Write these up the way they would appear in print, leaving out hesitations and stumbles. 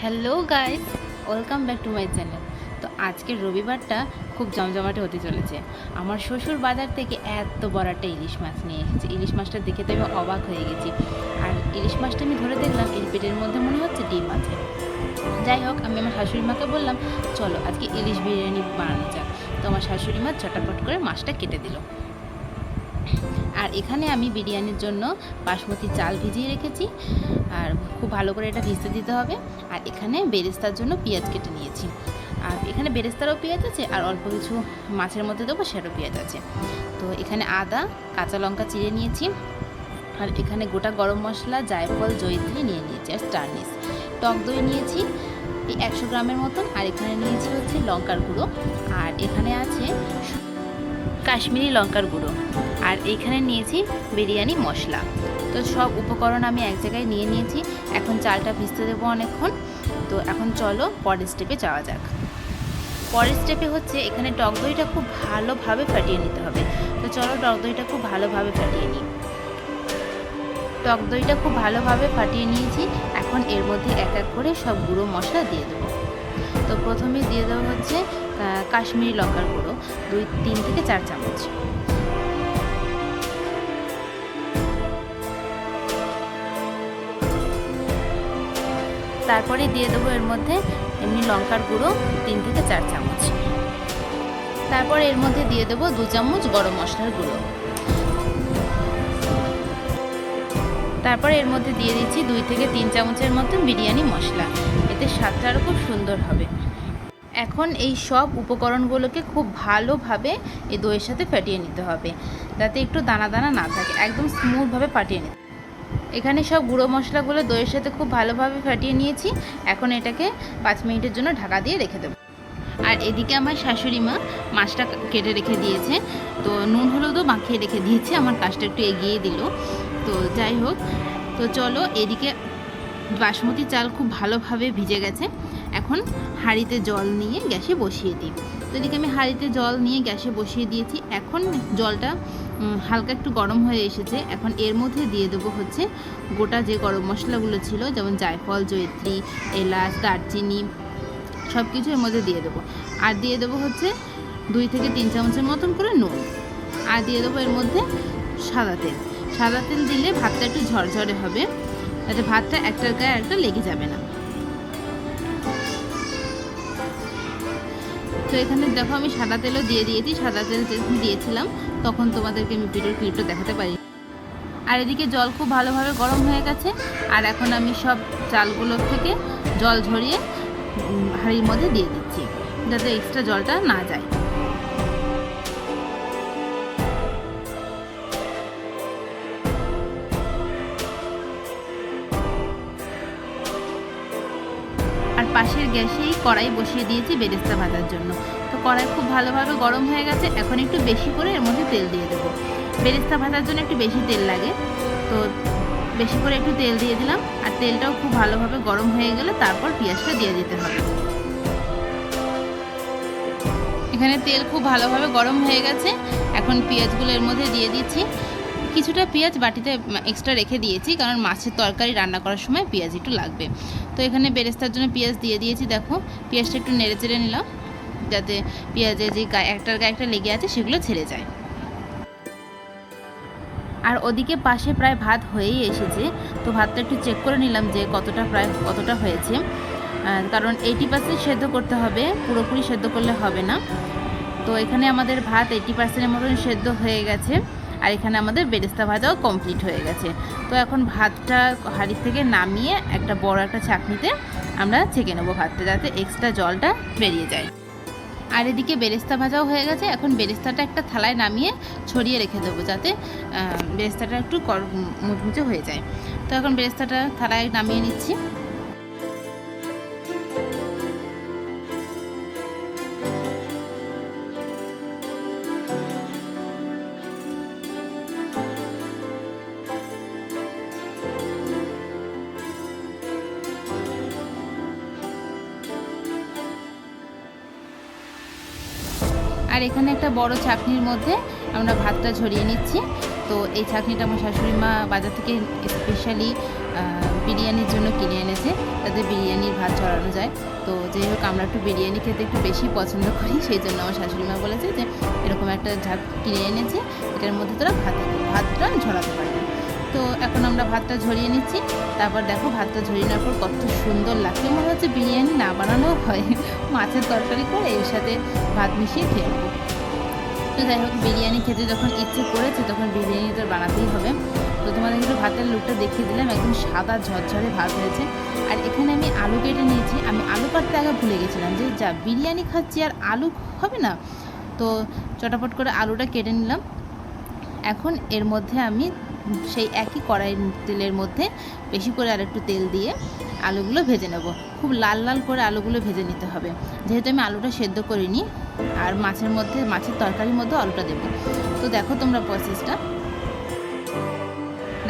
Hello guys, welcome back to my channel. তো আজকের রবিবারটা খুব জমজমাটে হতে চলেছে। আমার শ্বশুর বাজার থেকে এত বড় একটা ইলিশ মাছ নিয়ে এসেছে। ইলিশ মাছটা দেখে তো আমি অবাক হয়ে গেছি। আর ইলিশ মাছটা আমি ধরে দেখলাম এর পেটের মধ্যে মনে হচ্ছে ডিম আছে। যাই হোক, আমি আমার শাশুড়ি মাকে বললাম চলো আজকে ইলিশ বিরিয়ানি বানানো যাক। তো আমার শাশুড়ি মা চটাপট করে মাছটা কেটে দিল। আর এখানে আমি বিরিয়ানির জন্য বাসমতি চাল ভিজিয়ে রেখেছি, আর খুব ভালো করে এটা ভিজতে দিতে হবে। আর এখানে বেরেস্তার জন্য পেঁয়াজ কেটে নিয়েছি, আর এখানে বেরেস্তারও পেঁয়াজ আছে, আর অল্প কিছু মাছের মধ্যে দেবো সেটাও পেঁয়াজ আছে। তো এখানে আদা কাঁচা লঙ্কা চিড়ে নিয়েছি, আর এখানে গোটা গরম মশলা জায়ফল জয়িত্রী নিয়ে নিয়েছি, আর স্টারনিস। টক দই নিয়েছি এই 100 গ্রামের মতন, আর এখানে নিয়েছি হচ্ছে লঙ্কার গুঁড়ো, আর এখানে আছে কাশ্মীরি লঙ্কার গুঁড়ো, আর এইখানে নিয়েছি বিরিয়ানি মশলা। তো সব উপকরণ আমি এক জায়গায় নিয়ে নিয়েছি। এখন চালটা ভিজতে দেবো অনেকক্ষণ। তো এখন চলো পরের স্টেপে যাওয়া যাক। পরের স্টেপে হচ্ছে এখানে টক দইটা খুব ভালোভাবে ফাটিয়ে নিতে হবে। তো চলো টক দইটা খুব ভালোভাবে ফাটিয়ে নিই। টক দইটা খুব ভালোভাবে ফাটিয়ে নিয়েছি। এখন এর মধ্যে এক এক করে সব গুঁড়ো মশলা দিয়ে দেবো। তো প্রথমে দিয়ে দেবো হচ্ছে কাশ্মীরি লঙ্কার গুঁড়ো 3 থেকে 4 চামচ। তারপরে দিয়ে দেবো এর মধ্যে এমনি লঙ্কার গুঁড়ো 3 থেকে 4 চামচ। তারপর এর মধ্যে দিয়ে দেবো 2 চামচ গরম মশলার গুঁড়ো। তারপর এর মধ্যে দিয়ে দিচ্ছি 2 থেকে 3 চামচের মতো বিরিয়ানি মশলা। এতে স্বাদটা আরও খুব সুন্দর হবে। এখন এই সব উপকরণগুলোকে খুব ভালোভাবে এই দইয়ের সাথে ফাটিয়ে নিতে হবে, যাতে একটু দানা দানা না থাকে, একদম স্মুথভাবে ফাটিয়ে নিতে। এখানে সব গুঁড়ো মশলাগুলো দইয়ের সাথে খুব ভালোভাবে ফাটিয়ে নিয়েছি। এখন এটাকে 5 মিনিটের জন্য ঢাকা দিয়ে রেখে দেবো। আর এদিকে আমার শাশুড়ি মা মাছটা কেটে রেখে দিয়েছে। তো নুন হলুদও মাখিয়ে রেখে দিয়েছে, আমার কাজটা একটু এগিয়ে দিল। তো যাই হোক, তো চলো এদিকে বাসমতি চাল খুব ভালোভাবে ভিজে গেছে। এখন হাঁড়িতে জল নিয়ে গ্যাসে বসিয়ে দিই। তো এদিকে আমি হাঁড়িতে জল নিয়ে গ্যাসে বসিয়ে দিয়েছি। এখন জলটা হালকা একটু গরম হয়ে এসেছে। এখন এর মধ্যে দিয়ে দেবো হচ্ছে গোটা যে গরম মশলাগুলো ছিল, যেমন জায়ফল জয়িত্রী এলাচ দারচিনি, সব কিছু এর মধ্যে দিয়ে দেবো। আর দিয়ে দেবো হচ্ছে 2 থেকে 3 চামচের মতন করে নুন। আর দিয়ে দেবো এর মধ্যে সাদা তেল। সাদা তেল দিলে ভাতটা একটু ঝরঝরে হবে, যাতে ভাতটা একটার গায়ে একটা লেগে যাবে না। তো এখানে দেখো আমি সাদা তেলও দিয়ে দিয়েছি। সাদা তেল যখন দিয়েছিলাম তখন তোমাদেরকে আমি ভিডিওর ক্লিপটা দেখাতে পারি। আর এদিকে জল খুব ভালোভাবে গরম হয়ে গেছে। আর এখন আমি সব চালগুলোর থেকে জল ঝরিয়ে হাঁড়ির মধ্যে দিয়ে দিচ্ছি, যাতে এক্সট্রা জলটা না যায়। আর পাশের গ্যাসেই কড়াই বসিয়ে দিয়েছি বেরেস্তা ভাজার জন্য। তো কড়াই খুব ভালোভাবে গরম হয়ে গেছে। এখন একটু বেশি করে এর মধ্যে তেল দিয়ে দেবো। বেরেস্তা ভাজার জন্য একটু বেশি তেল লাগে, তো বেশি করে একটু তেল দিয়ে দিলাম। আর তেলটাও খুব ভালোভাবে গরম হয়ে গেলে তারপর পেঁয়াজটা দিয়ে দিতে হবে। এখানে তেল খুব ভালোভাবে গরম হয়ে গেছে। এখন পেঁয়াজগুলো এর মধ্যে দিয়ে দিচ্ছি। কিছুটা পেঁয়াজ বাটিতে এক্সট্রা রেখে দিয়েছি, কারণ মাছের তরকারি রান্না করার সময় পেঁয়াজ একটু লাগবে। তো এখানে বেরেস্তার জন্য পেঁয়াজ দিয়ে দিয়েছি। দেখো পেঁয়াজটা একটু নেড়ে চেড়ে নিলাম, যাতে পেঁয়াজের যে একটার গায়ে একটা লেগে আছে সেগুলো ছেড়ে যায়। আর ওদিকে পাশে প্রায় ভাত হয়েই এসেছে। তো ভাতটা একটু চেক করে নিলাম যে কতটা হয়েছে, কারণ 80% সেদ্ধ করতে হবে, পুরোপুরি সেদ্ধ করলে হবে না। তো এখানে আমাদের ভাত 80%-এর মতন সেদ্ধ হয়ে গেছে। আর এখানে আমাদের বেরেস্তা ভাজাও কমপ্লিট হয়ে গেছে। তো এখন ভাতটা হাঁড়ি থেকে নামিয়ে একটা বড় একটা ছাঁকনিতে আমরা ছেঁকে নেবো ভাতটা, যাতে এক্সট্রা জলটা বেরিয়ে যায়। আর এদিকে বেরেস্তা ভাজাও হয়ে গেছে। এখন বেরেস্তাটা একটা থালায় নামিয়ে ছড়িয়ে রেখে দেবো, যাতে বেরেস্তাটা একটু মুচমুচে হয়ে যায়। তো এখন বেরেস্তাটা থালায় নামিয়ে নিচ্ছি। আর এখানে একটা বড় ছাঁকনির মধ্যে আমরা ভাতটা ঝরিয়ে নিচ্ছি। তো এই ছাঁকনিটা আমার শাশুড়ি মা বাজার থেকে স্পেশালি বিরিয়ানির জন্য কিনে এনেছে, তাতে বিরিয়ানির ভাত চড়ানো যায়। তো যাই হোক, আমরা একটু বিরিয়ানি খেতে একটু বেশি পছন্দ করি, সেই জন্য আমার শাশুড়ি মা বলেছে যে এরকম একটা ঝাঁট কিনে এনেছে, এটার মধ্যে তোরা ভাতটা ঝরাতে পারবি। তো এখন আমরা ভাতটা ঝরিয়ে নিচ্ছি। তারপর দেখো, ভাতটা ঝরিয়ে নেওয়ার পর কত সুন্দর লাগছে, মনে হচ্ছে বিরিয়ানি না বানানো হয়, মাছের তরকারি করে এর সাথে ভাত মিশিয়ে খেয়ে নেবো। তো যাই হোক, বিরিয়ানি খেতে যখন ইচ্ছে করেছে তখন বিরিয়ানি তো বানাতেই হবে। তো তোমাদের একটু ভাতের লুকটা দেখিয়ে দিলাম, একদম সাদা ঝরঝরে ভাত হয়েছে। আর এখানে আমি আলু কেটে নিয়েছি, আমি আলু কাটতে আগে ভুলে গেছিলাম যে যা বিরিয়ানি খাচ্ছি আর আলু হবে না। তো চটাপট করে আলুটা কেটে নিলাম। এখন এর মধ্যে আমি সেই একই কড়াইয়ের তেলের মধ্যে বেশি করে আরেকটু তেল দিয়ে আলুগুলো ভেজে নেব। খুব লাল লাল করে আলুগুলো ভেজে নিতে হবে, যেহেতু আমি আলুটা সেদ্ধ করিনি। আর মাছের তরকারির মধ্যে আলুটা দেবো। তো দেখো তোমরা প্রসেসটা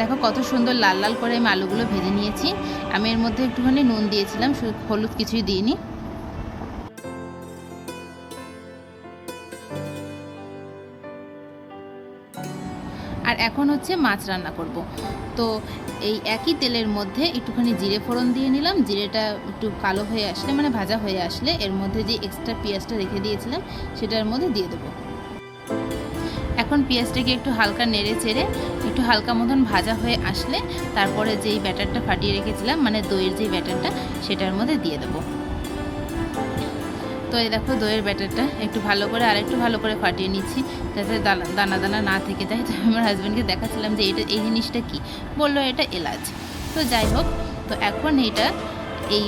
দেখো, কত সুন্দর লাল লাল করে আমি আলুগুলো ভেজে নিয়েছি। আমি এর মধ্যে একটুখানি নুন দিয়েছিলাম, হলুদ কিছুই দিইনি। আর এখন হচ্ছে মাছ রান্না করব। তো এই একই তেলের মধ্যে একটুখানি জিরে ফোড়ন দিয়ে নিলাম। জিরেটা একটু কালো হয়ে আসলে, মানে ভাজা হয়ে আসলে, এর মধ্যে যে এক্সট্রা পেঁয়াজটা রেখে দিয়েছিলাম সেটার মধ্যে দিয়ে দেবো। এখন পেঁয়াজটাকে একটু হালকা নেড়ে চেড়ে একটু হালকা মতন ভাজা হয়ে আসলে তারপরে যেই ব্যাটারটা ফাটিয়ে রেখেছিলাম, মানে দইয়ের যেই ব্যাটারটা, সেটার মধ্যে দিয়ে দেবো। তো এই দেখো, দইয়ের ব্যাটারটা একটু ভালো করে আরেকটু ভালো করে ফাটিয়ে নিচ্ছি, যাতে দানা দানা না থেকে যায়। তো আমার হাজব্যান্ডকে দেখাচ্ছিলাম যে এই জিনিসটা কি, বললো এটা এলাচ। তো যাই হোক, তো এখন এই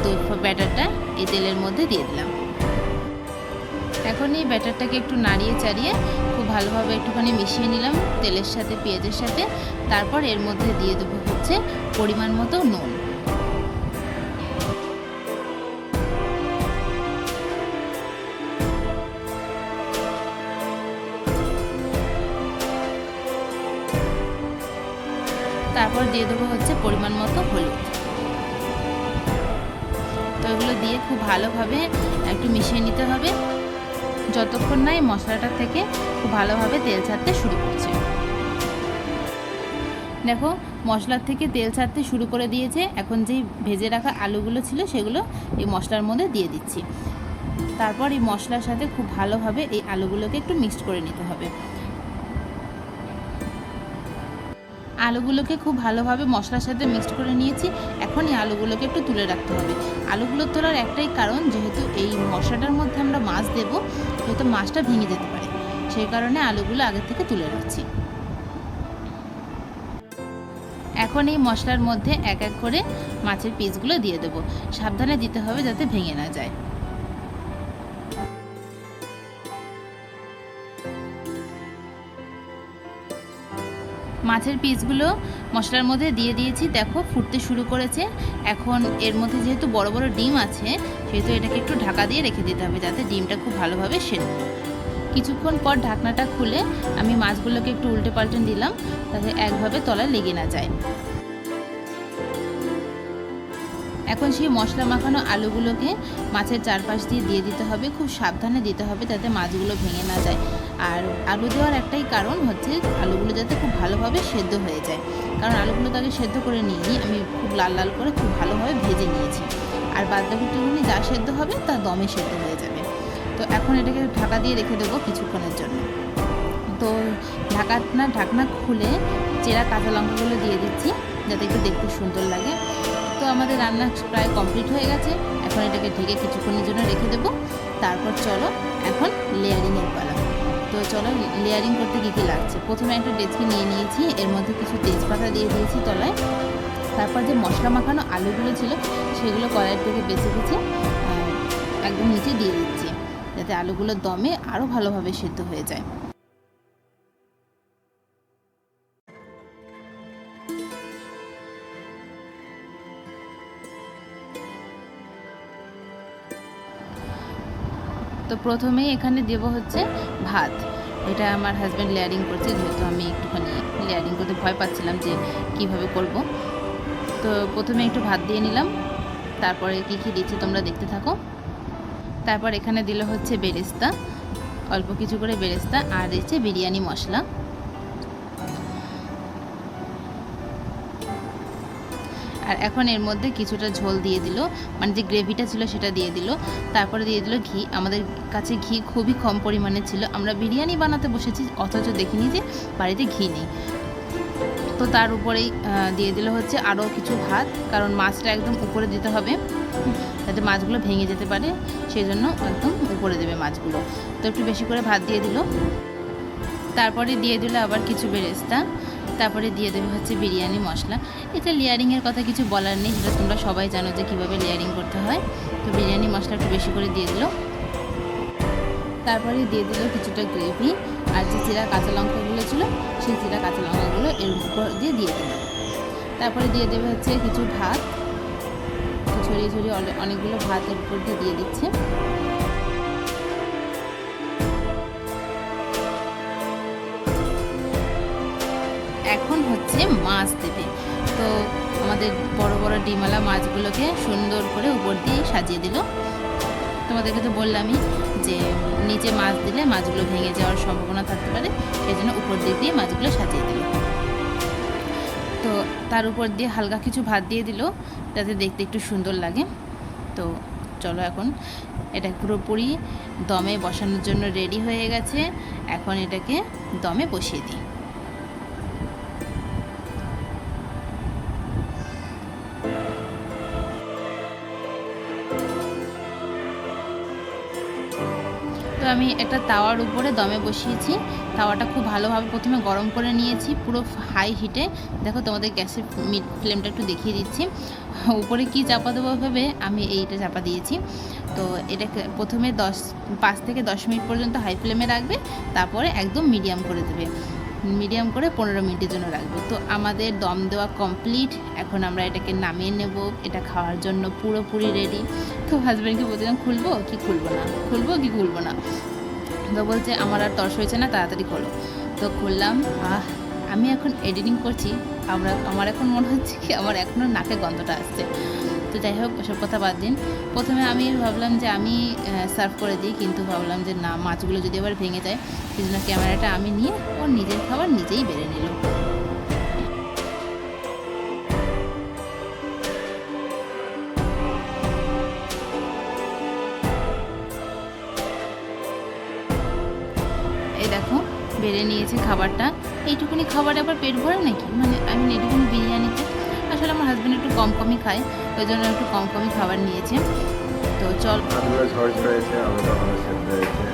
দই ব্যাটারটা এই তেলের মধ্যে দিয়ে দিলাম। এখন এই ব্যাটারটাকে একটু নাড়িয়ে চাড়িয়ে খুব ভালোভাবে একটুখানি মিশিয়ে নিলাম তেলের সাথে, পেঁয়াজের সাথে। তারপর এর মধ্যে দিয়ে দেবো হচ্ছে পরিমাণ মতো নুন। তারপর দিয়ে দেবো হচ্ছে পরিমাণ মতো হলুদ। তো এগুলো দিয়ে খুব ভালোভাবে একটু মিশিয়ে নিতে হবে, যতক্ষণ না এই মশলাটা থেকে খুব ভালোভাবে তেল ছাড়তে শুরু করছে। দেখো, মশলার থেকে তেল ছাড়তে শুরু করে দিয়েছে। এখন যেই ভেজে রাখা আলুগুলো ছিল সেগুলো এই মশলার মধ্যে দিয়ে দিচ্ছি। তারপর এই মশলার সাথে খুব ভালোভাবে এই আলুগুলোকে একটু মিক্সড করে নিতে হবে। আলুগুলোকে খুব ভালোভাবে মশলার সাথে মিক্সড করে নিয়েছি। এখন এই আলুগুলোকে একটু তুলে রাখতে হবে। আলুগুলো তোলার একটাই কারণ, যেহেতু এই মশলাটার মধ্যে আমরা মাছ দেবো, যেহেতু মাছটা ভেঙে যেতে পারে, সেই কারণে আলুগুলো আগে থেকে তুলে রাখছি। এখন এই মশলার মধ্যে এক এক করে মাছের পিসগুলো দিয়ে দেবো। সাবধানে দিতে হবে যাতে ভেঙে না যায়। মাছের পিসগুলো মশলার মধ্যে দিয়ে দিয়েছি। দেখো, ফুটতে শুরু করেছে। এখন এর মধ্যে যেহেতু বড় বড় ডিম আছে, সেহেতু এটাকে একটু ঢাকা দিয়ে রেখে দিতে হবে, যাতে ডিমটা খুব ভালোভাবে সেদ্ধ। কিছুক্ষণ পর ঢাকনাটা খুলে আমি মাছগুলোকে একটু উল্টে পাল্টে দিলাম, যাতে একভাবে তলায় লেগে না যায়। এখন সেই মশলা মাখানো আলুগুলোকে মাছের চারপাশ দিয়ে দিতে হবে। খুব সাবধানে দিতে হবে যাতে মাছগুলো ভেঙে না যায়। আর আলু দেওয়ার একটাই কারণ হচ্ছে আলুগুলো যাতে খুব ভালোভাবে সেদ্ধ হয়ে যায়, কারণ আলুগুলো তো আগে সেদ্ধ করে নিইনি, আমি খুব লাল লাল করে খুব ভালোভাবে ভেজে নিয়েছি। আর বাদবাকিটুকুনি যা সেদ্ধ হবে তা দমে সেদ্ধ হয়ে যাবে। তো এখন এটাকে ঢাকা দিয়ে রেখে দেবো কিছুক্ষণের জন্য। তো ঢাকনা খুলে চেরা কাঁচা লঙ্কাগুলো দিয়ে দিচ্ছি, যাতে একটু দেখতে সুন্দর লাগে। তো আমাদের রান্না প্রায় কমপ্লিট হয়ে গেছে। এখন এটাকে ঢেকে কিছুক্ষণের জন্য রেখে দেবো। তারপর চলো এখন লেয়ারিংয়ের পালা। তো চলো লেয়ারিং করতে কী কী লাগছে। প্রথমে একটা ডেচকি নিয়ে নিয়েছি, এর মধ্যে কিছু তেজপাতা দিয়ে দিয়েছি তলায়। তারপর যে মশলা মাখানো আলুগুলো ছিল সেগুলো কড়াইয়ের থেকে বেছে বেছে একদম নিচে দিয়ে দিচ্ছি, যাতে আলুগুলো দমে আরও ভালোভাবে সেদ্ধ হয়ে যায়। তো প্রথমেই এখানে দেবো হচ্ছে ভাত। এটা আমার হাজব্যান্ড লেয়ারিং করছে, যেহেতু আমি একটুখানি লেয়ারিং করতে ভয় পাচ্ছিলাম যে কিভাবে করব। তো প্রথমে একটু ভাত দিয়ে নিলাম, তারপরে কী কী দিচ্ছি তোমরা দেখতে থাকো। তারপর এখানে দিল হচ্ছে বেরেস্তা, অল্প কিছু করে বেরেস্তা, আর দিচ্ছে বিরিয়ানি মশলা। আর এখন এর মধ্যে কিছুটা ঝোল দিয়ে দিল, মানে যে গ্রেভিটা ছিল সেটা দিয়ে দিল। তারপরে দিয়ে দিল ঘি। আমাদের কাছে ঘি খুবই কম পরিমাণে ছিল, আমরা বিরিয়ানি বানাতে বসেছি অথচ দেখিনি যে বাড়িতে ঘি নেই। তো তার উপরেই দিয়ে দিল হচ্ছে আরও কিছু ভাত, কারণ মাছটা একদম উপরে দিতে হবে যাতে মাছগুলো ভেঙে যেতে পারে, সেই জন্য একদম উপরে দেবে মাছগুলো। তো একটু বেশি করে ভাত দিয়ে দিল। তারপরে দিয়ে দিল আবার কিছু বেরেস্তা। তারপরে দিয়ে দেবে হচ্ছে বিরিয়ানি মশলা। এটা লেয়ারিংয়ের কথা কিছু বলার নেই, যেটা তোমরা সবাই জানো যে কীভাবে লেয়ারিং করতে হয়। তো বিরিয়ানি মশলা একটু বেশি করে দিয়ে দিল। তারপরে দিয়ে দিল কিছুটা গ্রেভি, আর যে চিরা কাঁচা লঙ্কাগুলো ছিল সেই চিরা কাঁচা লঙ্কাগুলো এর উপর দিয়ে দিল। তারপরে দিয়ে দেবে হচ্ছে কিছু ভাত, ছড়িয়ে ছড়িয়ে অনেকগুলো ভাত এর উপর দিয়ে দিচ্ছে। এখন হচ্ছে মাছ দেবে। তো আমাদের বড় বড় ডিমালা মাছগুলোকে সুন্দর করে উপর দিয়ে সাজিয়ে দিল। তোমাদেরকে তো বললামই যে নিচে মাছ দিলে মাছগুলো ভেঙে যাওয়ার সম্ভাবনা থাকতে পারে, সেই জন্য উপর দিয়ে মাছগুলো সাজিয়ে দিল। তো তার উপর দিয়ে হালকা কিছু ভাত দিয়ে দিল যাতে দেখতে একটু সুন্দর লাগে। তো চলো এখন এটা পুরোপুরি দমে বসানোর জন্য রেডি হয়ে গেছে। এখন এটাকে দমে বসিয়ে দিই। তো আমি একটা তাওয়ার উপরে দমে বসিয়েছি। তাওয়াটা খুব ভালোভাবে প্রথমে গরম করে নিয়েছি পুরো হাই হিটে। দেখো তোমাদের গ্যাসের ফ্লেমটা একটু দেখিয়ে দিচ্ছি। উপরে কি চাপা দেবো ভেবে আমি এইটা চাপা দিয়েছি। তো এটাকে প্রথমে 5 থেকে 10 মিনিট পর্যন্ত হাই ফ্লেমে রাখবে, তারপরে একদম মিডিয়াম করে দেবে। মিডিয়াম করে 15 মিনিটের জন্য রাখবে। তো আমাদের দম দেওয়া কমপ্লিট। এখন আমরা এটাকে নামিয়ে নেব। এটা খাওয়ার জন্য পুরোপুরি রেডি। তো হাজব্যান্ডকে বলছিলাম খুলবো কি খুলবো না, খুলবো কি খুলবো না। তো বলছে আমার আর তর্স হয়েছে না, তাড়াতাড়ি খোলো। তো খুললাম। আমি এখন এডিটিং করছি, আমার এখন মনে হচ্ছে কি আমার এখনও নাকে গন্ধটা আসছে। তো যাই হোক, ওসব কথা বাদ দিন। প্রথমে আমি ভাবলাম যে আমি সার্ভ করে দিই, কিন্তু ভাবলাম যে না, মাছগুলো যদি আবার ভেঙে যায়, সেই জন্য ক্যামেরাটা আমি নিয়ে ওর নিজের খাবার নিজেই বেড়ে নিল। এই দেখো বেড়ে নিয়েছে খাবারটা। এইটুকুনি খাবারে আবার পেট ভরে নাকি, মানে আমি এইটুকুনি বিরিয়ানিতে। আসলে আমার হাজব্যান্ড একটু কম কমই খায়, ওই জন্য একটু কম কমই খাবার নিয়েছে। তো চল, রয়েছে, আলাদা সেদ্ধ হয়েছে।